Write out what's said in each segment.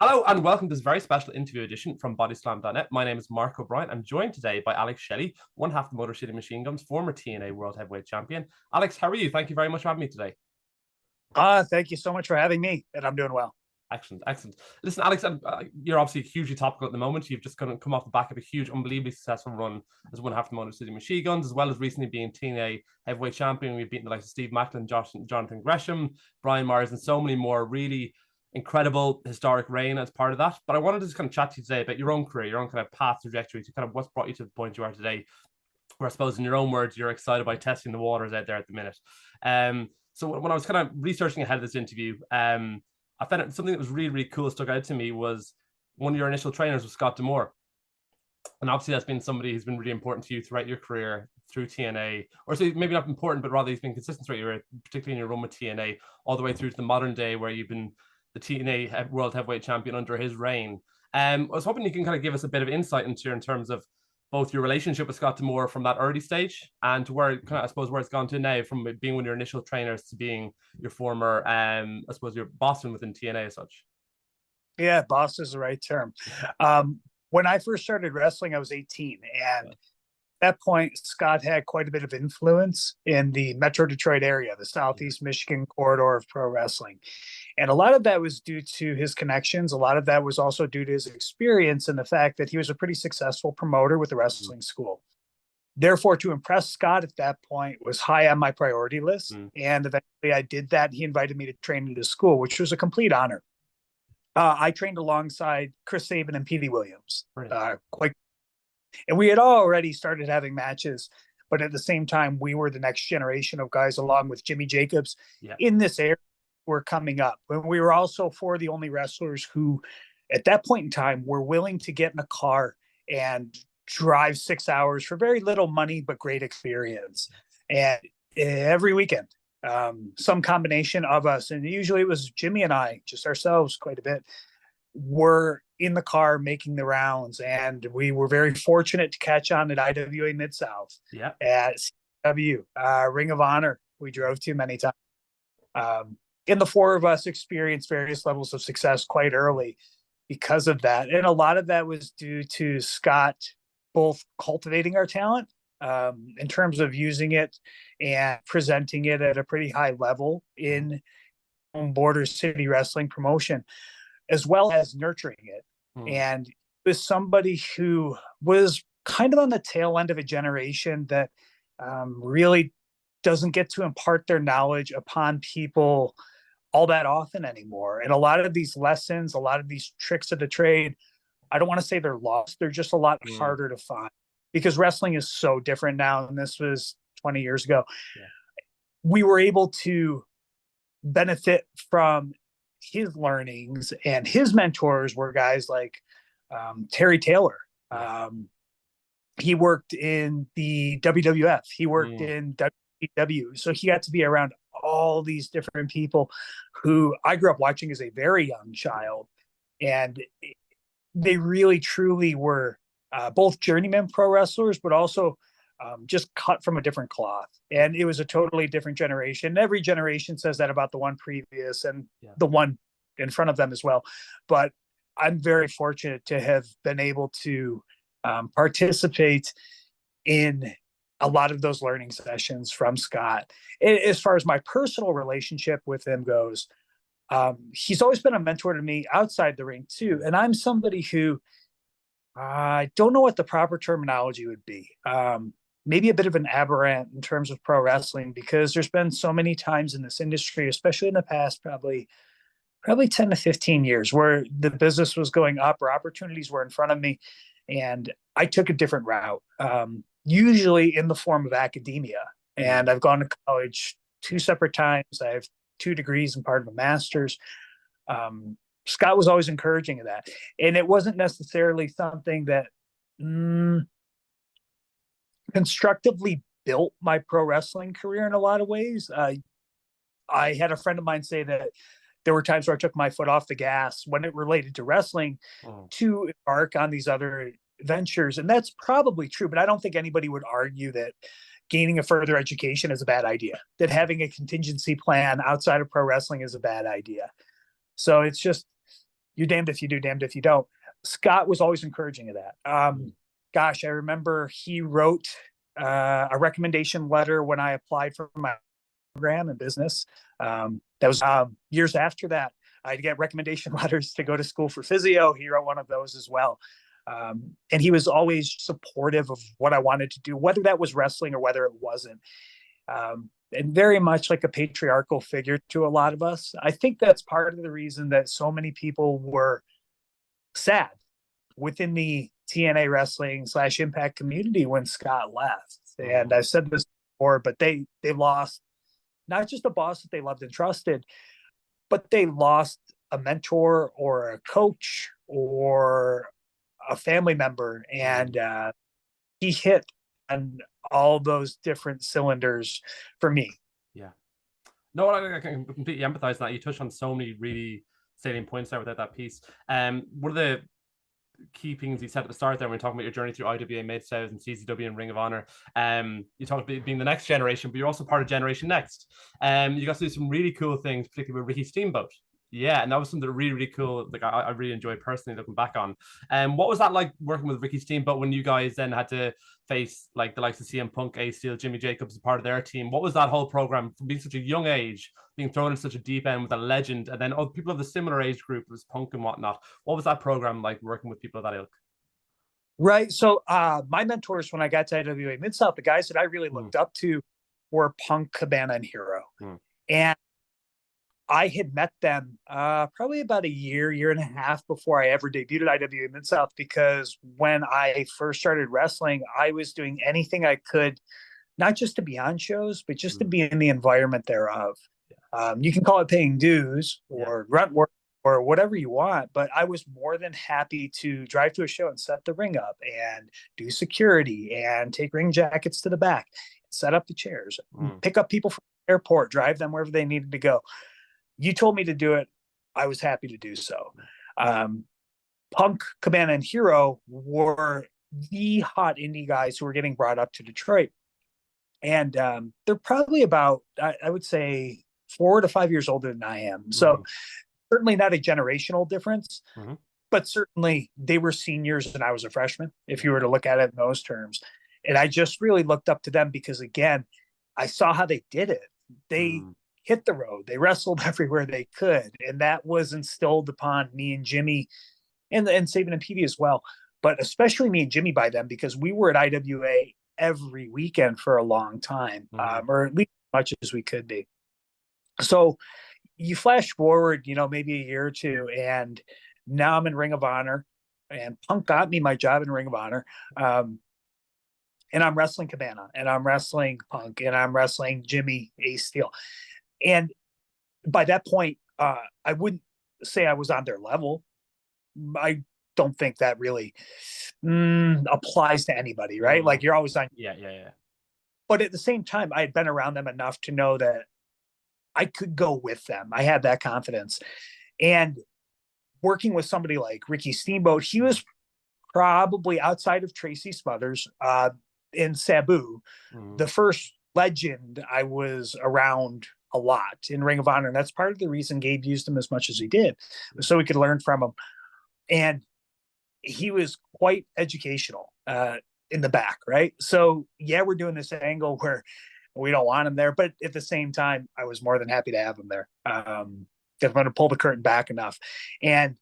Hello and welcome to this very special interview edition from bodyslam.net. My name is Mark O'Brien. I'm joined today by Alex Shelley, one half of the Motor City Machine Guns, former TNA World Heavyweight Champion. Alex, how are you? Thank you very much for having me today. Thank you so much for having me, and I'm doing well. Excellent, excellent. Listen, Alex, you're obviously hugely topical at the moment. You've just come off the back of a huge, unbelievably successful run as one half of the Motor City Machine Guns, as well as recently being TNA Heavyweight Champion. We've beaten the likes of Steve Macklin, Jonathan Gresham, Brian Myers, and so many more. Really incredible historic reign as part of that. But I wanted to just kind of chat to you today about your own career, your own kind of path trajectory to kind of what's brought you to the point you are today, where I suppose in your own words, you're excited by testing the waters out there at the minute. So when I was kind of researching ahead of this interview, I found it, something that was really, really cool stuck out to me was one of your initial trainers was Scott D'Amore. And obviously that's been somebody who's been really important to you throughout your career through TNA, or so maybe not important, but rather he's been consistent throughout your, particularly in your run with TNA, all the way through to the modern day where you've been the TNA World Heavyweight Champion under his reign. I was hoping you can kind of give us a bit of insight into in terms of both your relationship with Scott D'Amore from that early stage and to where kind of, I suppose where it's gone to now, from being one of your initial trainers to being your former, I suppose your bossman within TNA as such. Yeah, boss is the right term. When I first started wrestling, I was 18, and at that point, Scott had quite a bit of influence in the Metro Detroit area, the Southeast Michigan corridor of pro wrestling. And a lot of that was due to his connections. A lot of that was also due to his experience and the fact that he was a pretty successful promoter with the wrestling school. Therefore, to impress Scott at that point was high on my priority list. And eventually I did that. He invited me to train at his school, which was a complete honor. I trained alongside Chris Sabin and P.D. Williams. And we had already started having matches, but at the same time, we were the next generation of guys, along with Jimmy Jacobs, in this area were coming up. And we were also four of the only wrestlers who, at that point in time, were willing to get in a car and drive 6 hours for very little money, but great experience. And every weekend, some combination of us, and usually it was Jimmy and I, just ourselves quite a bit, were in the car making the rounds. And we were very fortunate to catch on at IWA Mid-South, at CW, Ring of Honor, we drove to many times. And the four of us experienced various levels of success quite early because of that. And a lot of that was due to Scott both cultivating our talent in terms of using it and presenting it at a pretty high level in border city wrestling promotion, as well as nurturing it. And it was somebody who was kind of on the tail end of a generation that really doesn't get to impart their knowledge upon people all that often anymore. And a lot of these lessons, a lot of these tricks of the trade, I don't want to say they're lost. They're just a lot harder to find because wrestling is so different now. And this was 20 years ago. We were able to benefit from his learnings, and his mentors were guys like Terry Taylor. He worked in the WWF. He worked in WCW. So he got to be around all these different people who I grew up watching as a very young child. And they really, truly were both journeyman pro wrestlers, but also just cut from a different cloth. And it was a totally different generation. Every generation says that about the one previous and the one in front of them as well. But I'm very fortunate to have been able to participate in a lot of those learning sessions from Scott. As far as my personal relationship with him goes, he's always been a mentor to me outside the ring too. And I'm somebody who I don't know what the proper terminology would be. Maybe a bit of an aberrant in terms of pro wrestling, because there's been so many times in this industry, especially in the past, probably 10 to 15 years, where the business was going up or opportunities were in front of me. And I took a different route, usually in the form of academia. And I've gone to college 2 separate times. I have 2 degrees and part of a master's. Scott was always encouraging of that. And it wasn't necessarily something that constructively built my pro wrestling career in a lot of ways. I had a friend of mine say that there were times where I took my foot off the gas when it related to wrestling to embark on these other ventures. And that's probably true, but I don't think anybody would argue that gaining a further education is a bad idea, that having a contingency plan outside of pro wrestling is a bad idea. So it's just, you're damned if you do, damned if you don't. Scott was always encouraging of that. Gosh, I remember he wrote a recommendation letter when I applied for my program in business. That was years after that. I'd get recommendation letters to go to school for physio. He wrote one of those as well. And he was always supportive of what I wanted to do, whether that was wrestling or whether it wasn't. And very much like a patriarchal figure to a lot of us. I think that's part of the reason that so many people were sad within the TNA wrestling / Impact community when Scott left. And I've said this before, but they lost not just a boss that they loved and trusted, but they lost a mentor or a coach or a family member. And he hit on all those different cylinders for me. Yeah. No, I can completely empathize with that. You touched on so many really salient points there without that piece. One of the key things you said at the start there when you're talking about your journey through IWA, Mid-South, and CZW and Ring of Honor, you talked about being the next generation, but you're also part of Generation Next. You got to do some really cool things, particularly with Ricky Steamboat. Yeah, and that was something really, really cool. Like I really enjoyed personally looking back on. What was that like working with Ricky Steamboat when you guys then had to face like the likes of CM Punk, Ace Steel, Jimmy Jacobs as part of their team? What was that whole program from being such a young age, being thrown in such a deep end with a legend, and then other people of the similar age group was Punk and whatnot? What was that program like working with people of that ilk? Right. So my mentors when I got to IWA Mid-South, the guys that I really looked up to were Punk, Cabana, and Hero. And I had met them probably about a year and a half before I ever debuted at IWA Mid-South, because when I first started wrestling, I was doing anything I could, not just to be on shows, but just to be in the environment thereof. You can call it paying dues or grunt work or whatever you want, but I was more than happy to drive to a show and set the ring up and do security and take ring jackets to the back, set up the chairs, pick up people from the airport, drive them wherever they needed to go. You told me to do it. I was happy to do so. Punk, Cabana, and Hero were the hot indie guys who were getting brought up to Detroit. And they're probably about, I would say, 4 to 5 years older than I am. So certainly not a generational difference, but certainly they were seniors and I was a freshman, if you were to look at it in those terms. And I just really looked up to them because, again, I saw how they did it. They hit the road. They wrestled everywhere they could. And that was instilled upon me and Jimmy and Sabin and Petey as well. But especially me and Jimmy by then, because we were at IWA every weekend for a long time, or at least as much as we could be. So you flash forward, maybe a year or two, and now I'm in Ring of Honor, and Punk got me my job in Ring of Honor. And I'm wrestling Cabana, and I'm wrestling Punk, and I'm wrestling Jimmy Ace Steel. And by that point, I wouldn't say I was on their level. I don't think that really applies to anybody, right? Like you're always on. Yeah. But at the same time, I had been around them enough to know that I could go with them. I had that confidence. And working with somebody like Ricky Steamboat, he was probably, outside of Tracy Smothers in Sabu, the first legend I was around a lot in Ring of Honor. And that's part of the reason Gabe used him as much as he did, so we could learn from him. And he was quite educational in the back, right? So yeah, we're doing this angle where we don't want him there, but at the same time, I was more than happy to have him there. If I'm going to pull the curtain back enough. And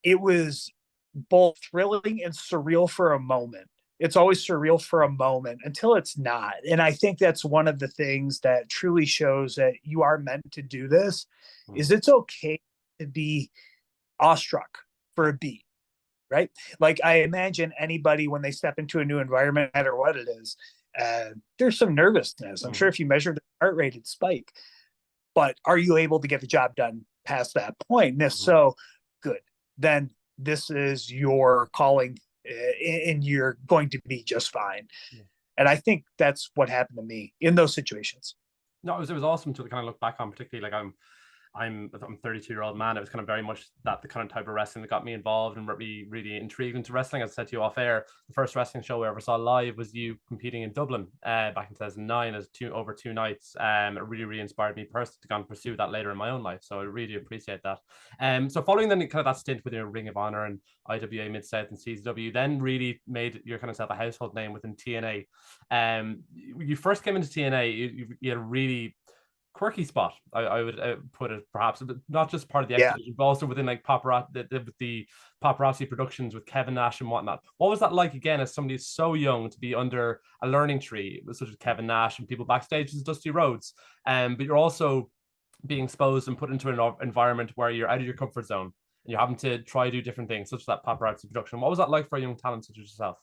it was both thrilling and surreal for a moment. It's always surreal for a moment until it's not. And I think that's one of the things that truly shows that you are meant to do this, is it's okay to be awestruck for a beat, right? Like I imagine anybody when they step into a new environment, no matter what it is, there's some nervousness. I'm sure if you measure the heart rate, it'd spike. But are you able to get the job done past that point? And if so, good. Then this is your calling, and you're going to be just fine. And I think that's what happened to me in those situations. No, it was awesome to kind of look back on, particularly like I'm a 32-year-old man. It was kind of very much the kind of type of wrestling that got me involved and really, really intrigued into wrestling. As I said to you off air, the first wrestling show I ever saw live was you competing in Dublin back in 2009 as over 2 nights. It really, really inspired me personally to go and pursue that later in my own life. So I really appreciate that. So following then kind of that stint with your Ring of Honor and IWA Mid-South and CZW, then really made your kind of self a household name within TNA. You first came into TNA, you had a really quirky spot. I would put it, perhaps, but not just part of the exhibition, but also within like the Paparazzi productions with Kevin Nash and whatnot. What was that like again, as somebody so young to be under a learning tree such as Kevin Nash and people backstage as Dusty Rhodes, but you're also being exposed and put into an environment where you're out of your comfort zone and you're having to try to do different things, such as that Paparazzi production. What was that like for a young talent such as yourself?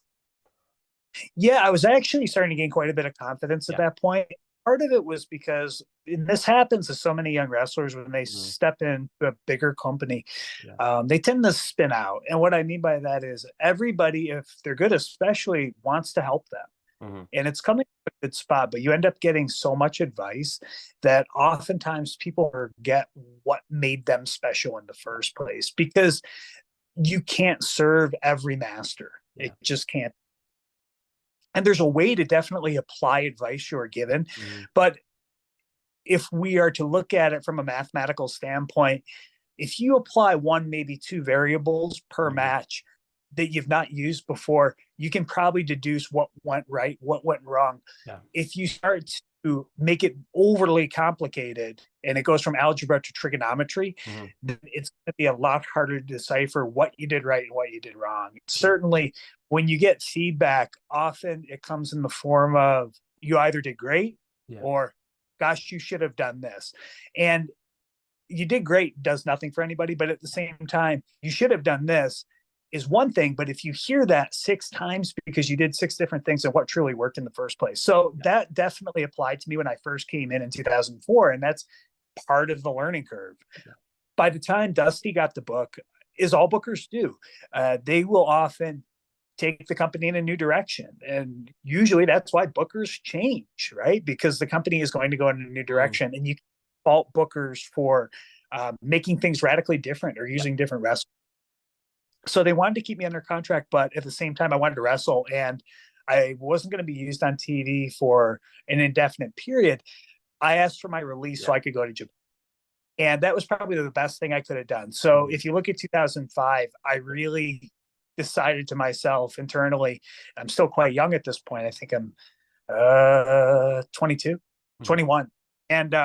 Yeah, I was actually starting to gain quite a bit of confidence at that point. Part of it was because, and this happens to so many young wrestlers when they step into a bigger company, they tend to spin out. And what I mean by that is everybody, if they're good, especially, wants to help them. And it's coming to a good spot, but you end up getting so much advice that oftentimes people forget what made them special in the first place, because you can't serve every master. It just can't. And there's a way to definitely apply advice you're given. But if we are to look at it from a mathematical standpoint, if you apply one, maybe two variables per match that you've not used before, you can probably deduce what went right, what went wrong. If you start to make it overly complicated and it goes from algebra to trigonometry, then it's going to be a lot harder to decipher what you did right and what you did wrong. Certainly, when you get feedback, often it comes in the form of you either did great or, gosh, you should have done this. And you did great does nothing for anybody, but at the same time, you should have done this is one thing. But if you hear that 6 times because you did 6 different things of what truly worked in the first place. So that definitely applied to me when I first came in 2004. And that's part of the learning curve. By the time Dusty got the book, as all bookers do, they will often take the company in a new direction. And usually that's why bookers change, right? Because the company is going to go in a new direction. And you can fault bookers for making things radically different or using different wrestlers. So they wanted to keep me under contract, but at the same time, I wanted to wrestle, and I wasn't going to be used on TV for an indefinite period. I asked for my release so I could go to Japan. And that was probably the best thing I could have done. So if you look at 2005, I really decided to myself internally, I'm still quite young at this point. I think I'm 22, 21. And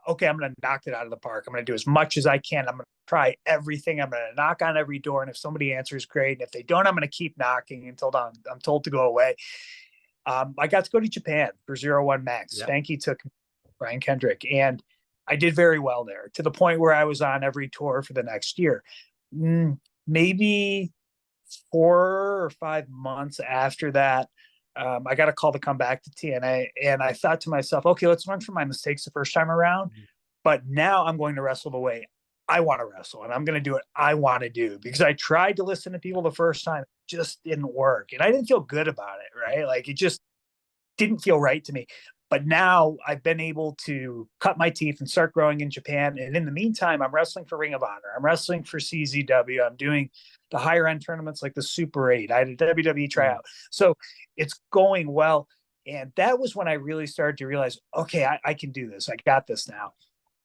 okay, I'm going to knock it out of the park. I'm going to do as much as I can. I'm going to try everything. I'm going to knock on every door. And if somebody answers, great. And if they don't, I'm going to keep knocking until I'm told to go away. I got to go to Japan for 01 Max. Spanky took Brian Kendrick. And I did very well there, to the point where I was on every tour for the next year. Maybe 4 or 5 months after that, I got a call to come back to TNA, and I thought to myself, okay, let's learn from my mistakes the first time around, but now I'm going to wrestle the way I want to wrestle, and I'm going to do what I want to do, because I tried to listen to people the first time. It just didn't work, and I didn't feel good about it, right? Like, it just didn't feel right to me. But now I've been able to cut my teeth and start growing in Japan. And in the meantime, I'm wrestling for Ring of Honor. I'm wrestling for CZW. I'm doing the higher end tournaments like the Super 8. I had a WWE tryout. So it's going well. And that was when I really started to realize, okay, I can do this. I got this now.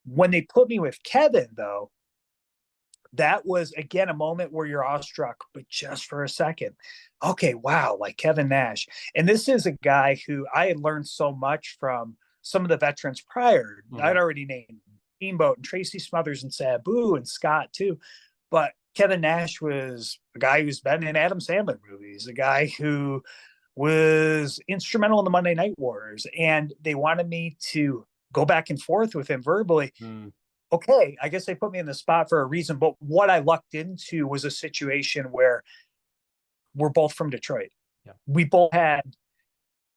When they put me with Kevin, though, that was, again, a moment where you're awestruck, but just for a second. Okay, wow, like Kevin Nash. And this is a guy who I had learned so much from some of the veterans prior. I'd already named Steamboat and Tracy Smothers and Sabu and Scott too. But Kevin Nash was a guy who's been in Adam Sandler movies, a guy who was instrumental in the Monday Night Wars. And they wanted me to go back and forth with him verbally. Okay, I guess they put me in the spot for a reason. But what I lucked into was a situation where we're both from Detroit. We both had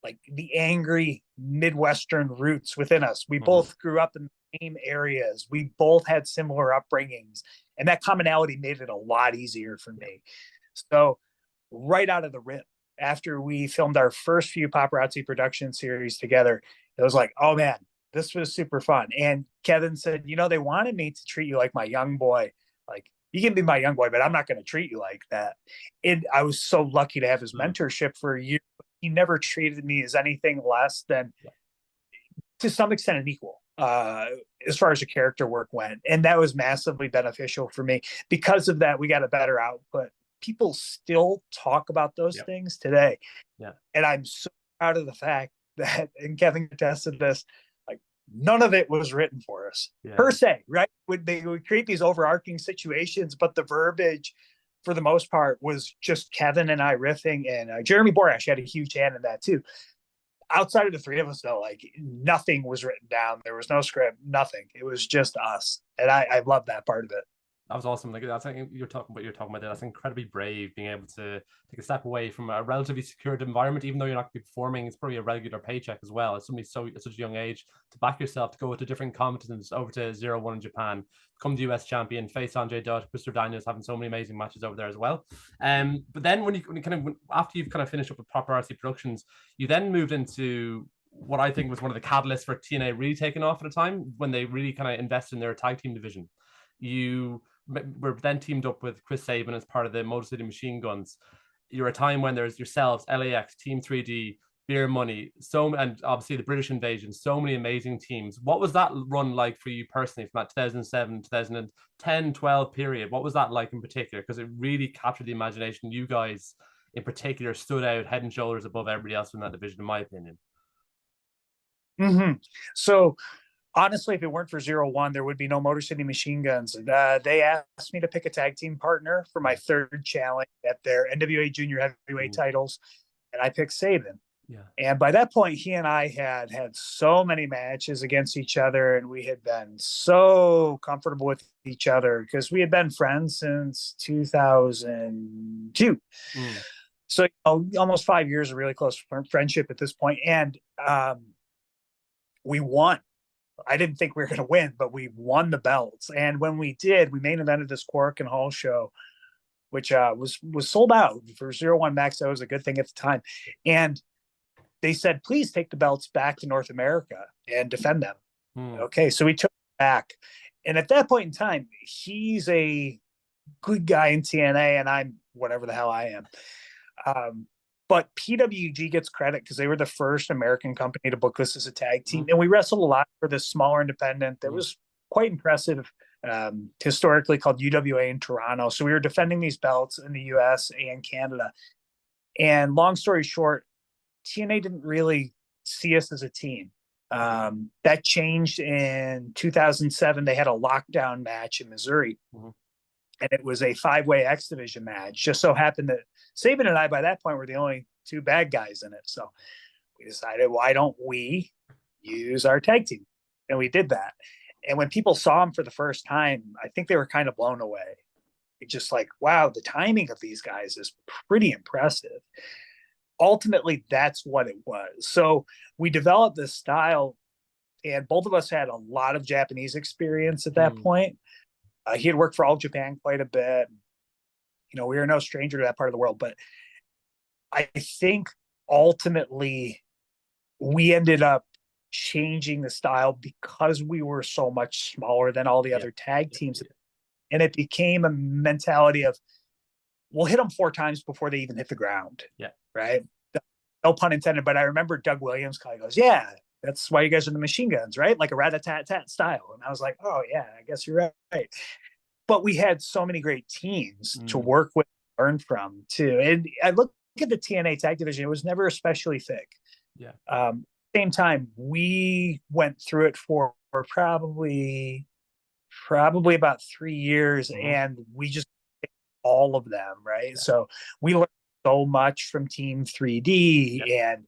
like the angry Midwestern roots within us. We both grew up in the same areas. We both had similar upbringings. And that commonality made it a lot easier for me. So right out of the rip, after we filmed our first few Paparazzi production series together, it was like, oh man, This was super fun. And Kevin said, they wanted me to treat you like my young boy. Like, you can be my young boy, but I'm not going to treat you like that. And I was so lucky to have his mentorship for a year. He never treated me as anything less than, to some extent, an equal, as far as the character work went. And that was massively beneficial for me. Because of that, we got a better output. People still talk about those things today. Yeah. And I'm so proud of the fact that, and Kevin attested this, like, none of it was written for us per se, right? They would create these overarching situations, but the verbiage for the most part was just Kevin and I riffing, and Jeremy Borash had a huge hand in that too. Outside of the three of us, though, like, nothing was written down. There was no script, nothing. It was just us. And I love that part of it. That was awesome. Like, that's like you're talking about there. That's incredibly brave, being able to take a step away from a relatively secured environment, even though you're not going to be performing. It's probably a regular paycheck as well. As somebody at such a young age, to back yourself, to go to different continents, over to 0-1 in Japan, become the US champion, face Andre Dutt, Christopher Daniels, having so many amazing matches over there as well. But then when you after you've kind of finished up with Paparazzi Productions, you then moved into what I think was one of the catalysts for TNA really taking off at a time, when they really kind of invested in their tag team division. You were then teamed up with Chris Sabin as part of the Motor City Machine Guns. You're a time when there's yourselves, LAX, Team 3D, Beer Money, and obviously the British Invasion, so many amazing teams. What was that run like for you personally from that 2007, 2010, 12 period? What was that like in particular? Because it really captured the imagination. You guys in particular stood out head and shoulders above everybody else in that division, in my opinion. So honestly, if it weren't for 0-1, there would be no Motor City Machine Guns. They asked me to pick a tag team partner for my third challenge at their NWA Junior Heavyweight titles, and I picked Sabin. Yeah. And by that point, he and I had so many matches against each other, and we had been so comfortable with each other because we had been friends since 2002. So almost 5 years of really close friendship at this point. And we won. I didn't think we were going to win, but we won the belts. And when we did, we main evented this Quark and Hall show, which was sold out for 0-1 Max. That was a good thing at the time. And they said, please take the belts back to North America and defend them. Okay, so we took it back. And at that point in time, he's a good guy in TNA, and I'm whatever the hell I am. But PWG gets credit because they were the first American company to book us as a tag team. And we wrestled a lot for this smaller independent that was quite impressive, historically called UWA in Toronto. So we were defending these belts in the US and Canada. And long story short, TNA didn't really see us as a team. That changed in 2007. They had a lockdown match in Missouri. And it was a 5-way X Division match. Just so happened that Sabin and I, by that point, were the only two bad guys in it. So we decided, why don't we use our tag team? And we did that. And when people saw him for the first time, I think they were kind of blown away. It's just like, wow, the timing of these guys is pretty impressive. Ultimately, that's what it was. So we developed this style, and both of us had a lot of Japanese experience at that point. He had worked for All Japan quite a bit. We were no stranger to that part of the world. But I think ultimately we ended up changing the style because we were so much smaller than all the other tag teams. And it became a mentality of, we'll hit them 4 times before they even hit the ground. Right? No pun intended. But I remember Doug Williams kind of goes, yeah, that's why you guys are the Machine Guns, right? Like a rat-a-tat-tat style. And I was like, oh, yeah, I guess you're right. But we had so many great teams to work with, learn from, too. And I look at the TNA tag division, it was never especially thick. Same time, we went through it for probably about 3 years, and we just all of them, right? So we learned so much from Team 3D and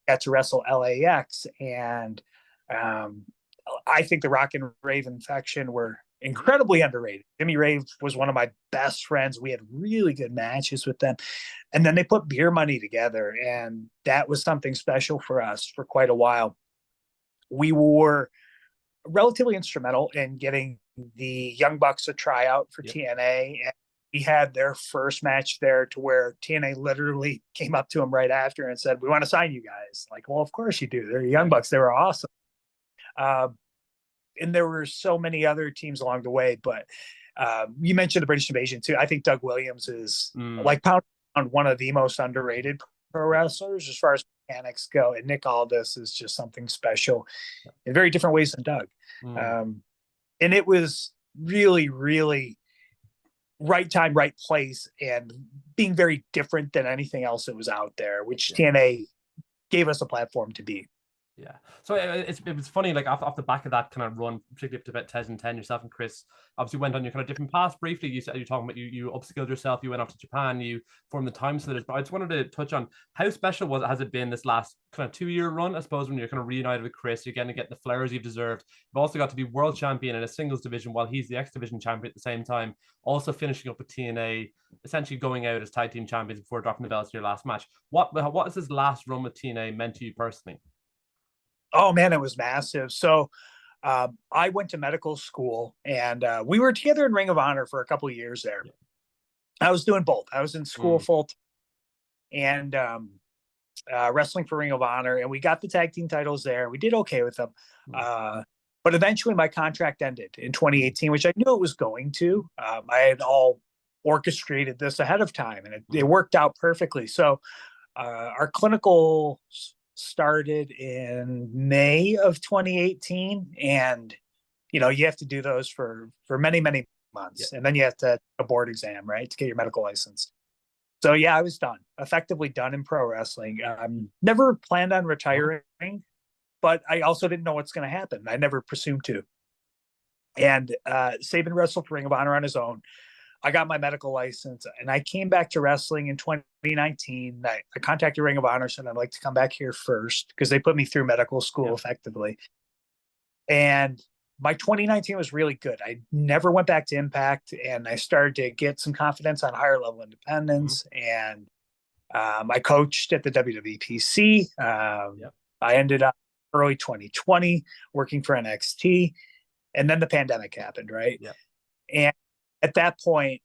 got to wrestle LAX, and I think the Rock and Raven faction were incredibly underrated. Jimmy Rave was one of my best friends. We had really good matches with them, and then they put Beer Money together, and that was something special for us for quite a while. We were relatively instrumental in getting the Young Bucks a tryout for TNA, and we had their first match there, to where TNA literally came up to them right after and said, we want to sign you guys. Like, well, of course you do. They're Young Bucks. They were awesome. And there were so many other teams along the way, but you mentioned the British Invasion too. I think Doug Williams is like pound one of the most underrated pro wrestlers as far as mechanics go, and Nick Aldis is just something special in very different ways than Doug. And it was really, really right time, right place, and being very different than anything else that was out there, which TNA gave us a platform to be. Yeah. So it was funny, like off the back of that kind of run, particularly up to about 2010, yourself and Chris obviously went on your kind of different paths briefly. You said you're talking about you upskilled yourself, you went off to Japan, you formed the Time Splitters. But I just wanted to touch on how special has it been this last kind of 2-year run, I suppose, when you're kind of reunited with Chris, you're going to get the flowers you've deserved. You've also got to be world champion in a singles division while he's the X division champion at the same time, also finishing up with TNA, essentially going out as tag team champions before dropping the belts in your last match. What has this last run with TNA meant to you personally? Oh man, it was massive. So I went to medical school, and we were together in Ring of Honor for a couple of years there. I was doing both. I was in school full time and wrestling for Ring of Honor, and we got the tag team titles there. We did okay with them. But eventually my contract ended in 2018, which I knew it was going to. I had all orchestrated this ahead of time, and it worked out perfectly. So our clinical started in May of 2018, and you have to do those for many months, and then you have to a board exam, right, to get your medical license. So yeah, I was effectively done in pro wrestling. Never planned on retiring, but I also didn't know what's going to happen. I never presumed to. And Saban wrestled for Ring of Honor on his own. I got my medical license, and I came back to wrestling in 2019. I contacted Ring of Honor, said I'd like to come back here first because they put me through medical school effectively. And my 2019 was really good. I never went back to Impact, and I started to get some confidence on higher level independence. And I coached at the WWPC. I ended up early 2020 working for NXT, and then the pandemic happened, right? And at that point,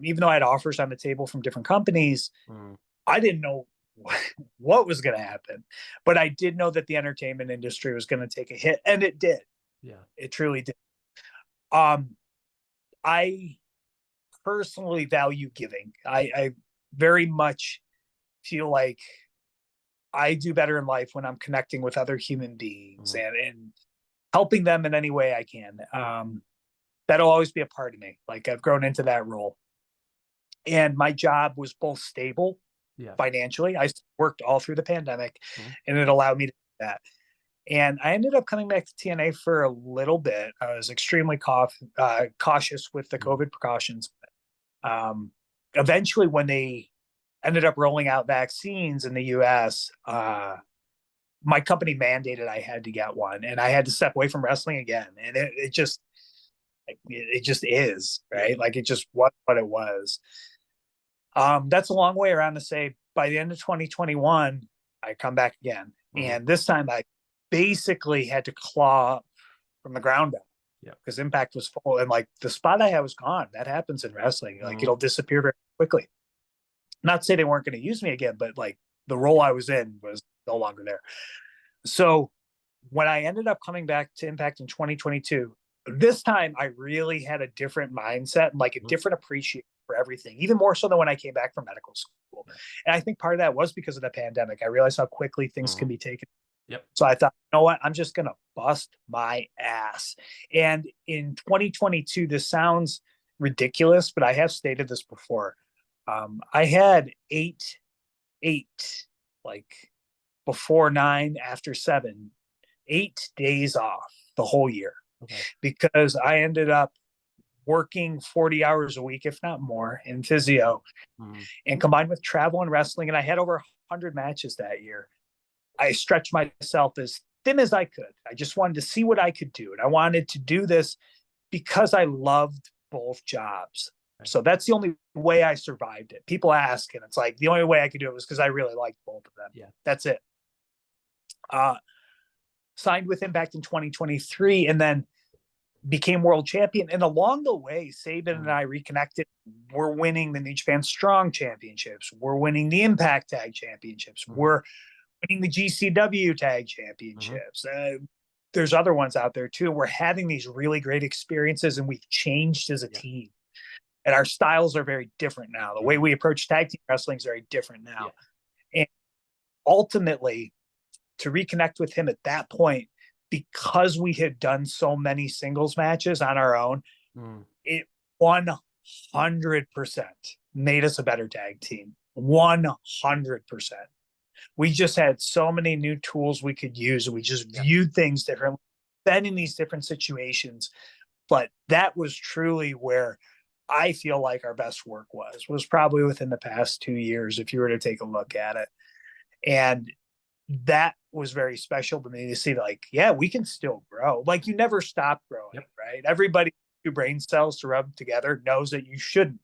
even though I had offers on the table from different companies, I didn't know what was going to happen. But I did know that the entertainment industry was going to take a hit, and it did. It truly did. I personally value giving. I very much feel like I do better in life when I'm connecting with other human beings and helping them in any way I can. That'll always be a part of me. Like, I've grown into that role. And my job was both stable financially. I worked all through the pandemic, and it allowed me to do that. And I ended up coming back to TNA for a little bit. I was extremely cautious with the COVID precautions. Eventually, when they ended up rolling out vaccines in the US, my company mandated I had to get one, and I had to step away from wrestling again. And it just is, right? Like, it just was what it was. That's a long way around to say by the end of 2021, I come back again. And this time I basically had to claw up from the ground up because Impact was full, and like the spot I had was gone. That happens in wrestling. Like, it'll disappear very quickly. Not to say they weren't going to use me again, but like the role I was in was no longer there. So when I ended up coming back to Impact in 2022, this time I really had a different mindset and like a different appreciation for everything, even more so than when I came back from medical school. And I think part of that was because of the pandemic. I realized how quickly things can be taken. So I thought, you know what, I'm just going to bust my ass. And in 2022, this sounds ridiculous, but I have stated this before. I had eight, like before 9, after 7, 8 days off the whole year. Because I ended up working 40 hours a week, if not more, in physio, and combined with travel and wrestling. And I had over 100 matches that year. I stretched myself as thin as I could. I just wanted to see what I could do. And I wanted to do this because I loved both jobs. So that's the only way I survived it. People ask, and it's like, the only way I could do it was because I really liked both of them. That's it. Signed with Impact in 2023, and then became world champion. And along the way, Saban and I reconnected. We're winning the New Japan Strong Championships. We're winning the Impact Tag Championships. We're winning the GCW Tag Championships. there's other ones out there too. We're having these really great experiences, and we've changed as a team. And our styles are very different now. The way we approach tag team wrestling is very different now. And ultimately, to reconnect with him at that point, because we had done so many singles matches on our own, it 100% made us a better tag team. 100%. We just had so many new tools we could use. We just viewed things differently, been in these different situations. But that was truly where I feel like our best work was probably within the past 2 years, if you were to take a look at it. And that was very special to me to see, like, yeah, we can still grow. Like, you never stop growing, right? Everybody who brain cells to rub together knows that you shouldn't.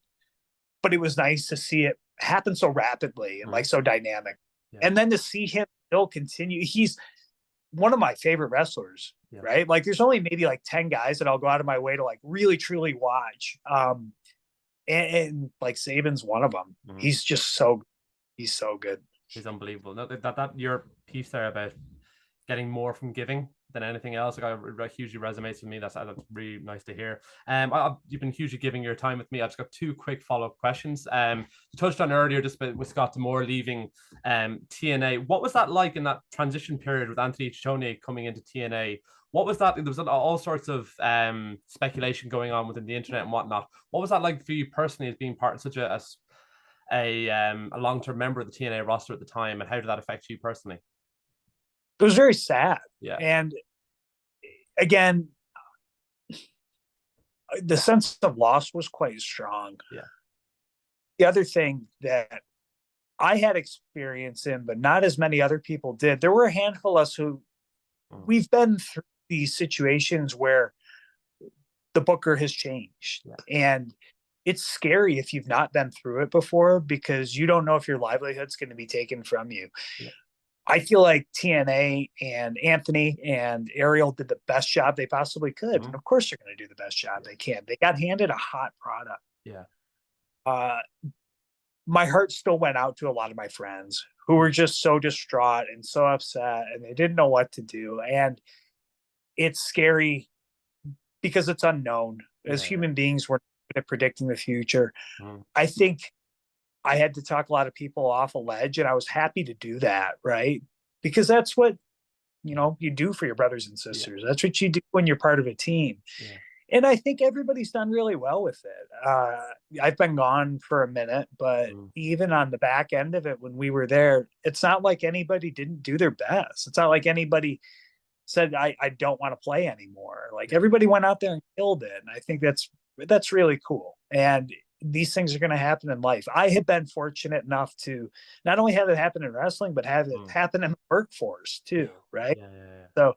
But it was nice to see it happen so rapidly and like so dynamic. And then to see him still continue, he's one of my favorite wrestlers, right? Like, there's only maybe like 10 guys that I'll go out of my way to like really truly watch. And like Saban's one of them. He's just so good. He's unbelievable. No, that your piece there about getting more from giving than anything else, like, hugely resonates with me. That's really nice to hear. You've been hugely giving your time with me. I've just got 2 quick follow-up questions. You touched on earlier just with Scott D'Amore leaving TNA. What was that like in that transition period with Anthony Ciccone coming into TNA? What was that? There was all sorts of speculation going on within the internet and whatnot. What was that like for you personally, as being part of such a long-term member of the TNA roster at the time, and how did that affect you personally? It was very sad. Yeah. And again, the sense of loss was quite strong. Yeah. The other thing that I had experience in, but not as many other people did, there were a handful of us who we've been through these situations where the booker has changed. And it's scary if you've not been through it before, because you don't know if your livelihood's going to be taken from you. I feel like TNA and Anthony and Ariel did the best job they possibly could. And of course they're going to do the best job they can. They got handed a hot product. My heart still went out to a lot of my friends who were just so distraught and so upset, and they didn't know what to do. And it's scary because it's unknown. As human beings, we're not good at predicting the future. I think I had to talk a lot of people off a ledge, and I was happy to do that, right? Because that's what, you do for your brothers and sisters. That's what you do when you're part of a team. And I think everybody's done really well with it. I've been gone for a minute, but even on the back end of it, when we were there, it's not like anybody didn't do their best. It's not like anybody said, I don't want to play anymore. Like, everybody went out there and killed it. And I think that's really cool. And these things are going to happen in life. I have been fortunate enough to not only have it happen in wrestling, but have it happen in the workforce too, right? So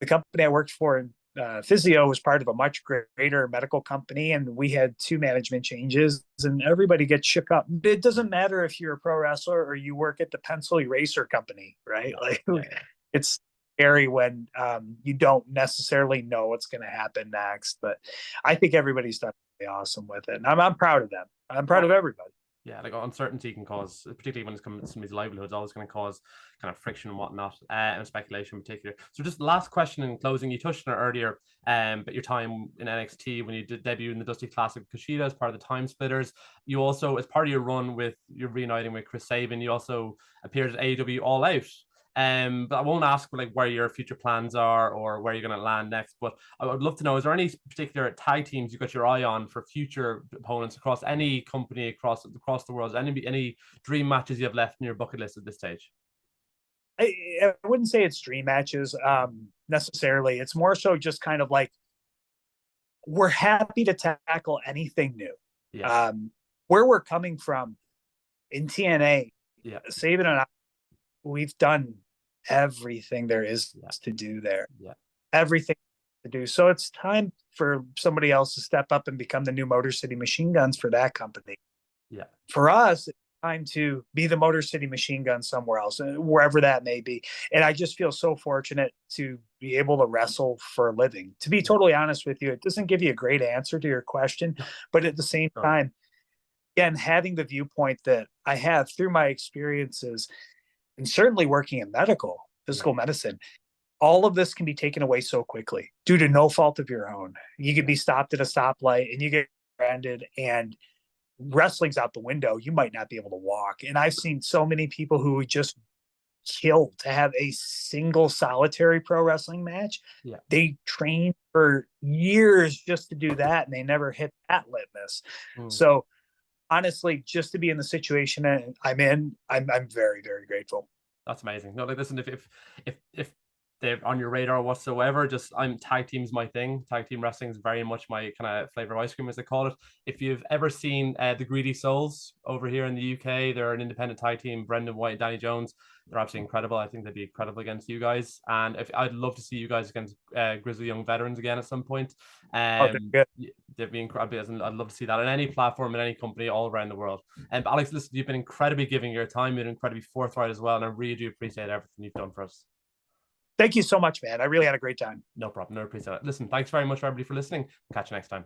the company I worked for in Physio was part of a much greater medical company, and we had 2 management changes, and everybody gets shook up. It doesn't matter if you're a pro wrestler or you work at the pencil eraser company, right? It's scary when you don't necessarily know what's going to happen next. But I think everybody's done really awesome with it, and I'm proud of them. I'm proud of everybody. Yeah, like, uncertainty can cause, particularly when it's coming to somebody's livelihood, always going to cause kind of friction and whatnot, and speculation in particular. So just last question in closing, you touched on it earlier, but your time in NXT when you did debut in the Dusty Classic with Kushida as part of the Time Splitters. You also, as part of your run with your reuniting with Chris Sabin, you also appeared at AEW All Out. But I won't ask like where your future plans are or where you're going to land next. But I would love to know, is there any particular tag teams you got your eye on for future opponents across any company across the world? Any dream matches you have left in your bucket list at this stage? I wouldn't say it's dream matches necessarily. It's more so just kind of like, we're happy to tackle anything new. Where we're coming from in TNA, Sabin and I, we've done everything there is to do there. Everything to do. So it's time for somebody else to step up and become the new Motor City Machine Guns for that company. For us, it's time to be the Motor City Machine Guns somewhere else, wherever that may be. And I just feel so fortunate to be able to wrestle for a living. To be totally honest with you, it doesn't give you a great answer to your question, but at the same time, again, having the viewpoint that I have through my experiences, and certainly working in physical medicine, all of this can be taken away so quickly due to no fault of your own. You could be stopped at a stoplight and you get branded, and wrestling's out the window. You might not be able to walk. And I've seen so many people who just killed to have a single solitary pro wrestling match. Yeah. They trained for years just to do that, and they never hit that litmus. So honestly, just to be in the situation I'm in, I'm very, very grateful. That's amazing. No, like, listen, if they're on your radar whatsoever, just tag team's my thing. Tag team wrestling is very much my kind of flavor of ice cream, as they call it. If you've ever seen the Greedy Souls over here in the UK, they're an independent tag team, Brendan White and Danny Jones. They're absolutely incredible. I think they'd be incredible against you guys. And I'd love to see you guys against Grizzly Young Veterans again at some point. They'd be incredible. I'd love to see that on any platform, in any company, all around the world. And Alex, listen, you've been incredibly giving your time. You've been incredibly forthright as well. And I really do appreciate everything you've done for us. Thank you so much, man. I really had a great time. No problem. No, appreciate it. Listen, thanks very much for everybody for listening. Catch you next time.